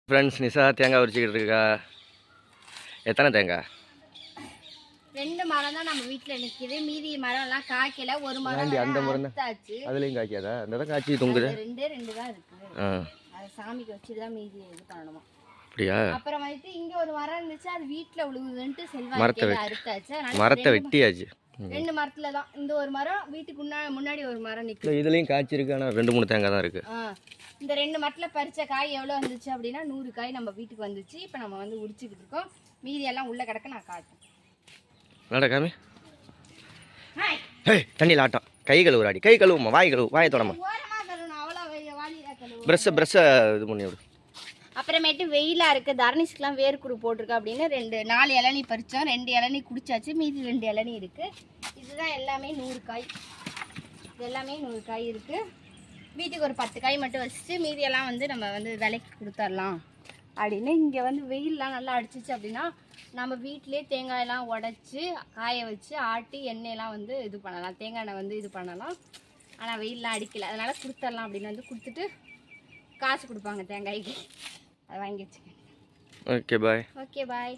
Friends, Nisha தேங்காய் உரிச்சிக்கிட்டு இருக்கா. எத்தனை தேங்காய்? 2 மரம் தான் நம்ம வீட்டில் நிற்கிது. மீதி மரம்லாம் காய்க்கல. ஒரு மரம் அந்த மரம் அறுத்தாச்சு. அதுலேயும் காய்க்காதா? அந்த தான் காய்ச்சி தொங்குது. 2 தான் இருக்குது. அது சாமிக்கு வச்சு தான் மீதி இது பண்ணணுமா. அப்படியா? அப்புறம் வந்துட்டு இங்கே ஒரு மரம் இருந்துச்சு, அது வீட்டில் விழுகுதுன்ட்டு செல்வாய்க்கு அறுத்தாச்சு. மரத்தை வெட்டியாச்சு. 2 மரத்துல தான். இந்த ஒரு மரம் வீட்டுக்கு முன்னாடி ஒரு மரம் நிற்குது. இதுலேயும் காய்ச்சிருக்கு. ஆனால் 2-3 தேங்காய் தான் இருக்குது. இந்த 2 மரத்தில் பறித்த காய் எவ்வளோ வந்துச்சு அப்படின்னா 100 காய் நம்ம வீட்டுக்கு வந்துச்சு. இப்போ நம்ம வந்து உரிச்சிக்கிட்டு இருக்கோம். மீதி எல்லாம் உள்ளே கிடக்க நான் காட்டுறேன். காமி. தண்ணியில் ஆட்டம். கை கழுவுறாடி. கை கழுவுமா, வாய் கழுவு, வாயை தொடமா. ப்ரெஷ்ஷை இது பண்ணி விடு. அப்புறமேட்டு வெயிலாக இருக்குது, தர்னிஷ்க்கெலாம் வேர்க்குரு போட்டிருக்கு அப்படின்னு 4 இளநீ பறித்தோம். 2 இளநீ குடிச்சாச்சு. மீதி 2 இளநீ இருக்குது. இதுதான் எல்லாமே 100 காய். இது எல்லாமே 100 காய் இருக்குது. வீட்டுக்கு ஒரு 10 காய் மட்டும் வச்சுட்டு மீதியெல்லாம் வந்து நம்ம வந்து விலைக்கு கொடுத்துடலாம் அப்படின்னு. இங்கே வந்து வெயிலெலாம் நல்லா அடிச்சிச்சு அப்படின்னா நம்ம வீட்டிலே தேங்காயெல்லாம் உடச்சி காய வச்சு ஆட்டி எண்ணெயெல்லாம் வந்து இது பண்ணலாம். தேங்காய் எண்ணெய் வந்து இது பண்ணலாம். ஆனால் வெயிலெலாம் அடிக்கலை, அதனால் கொடுத்துடலாம் அப்படின்னு வந்து கொடுத்துட்டு காசு கொடுப்பாங்க தேங்காய்க்கு. அதை வாங்கி வச்சுக்கேன். Okay bye. Okay bye.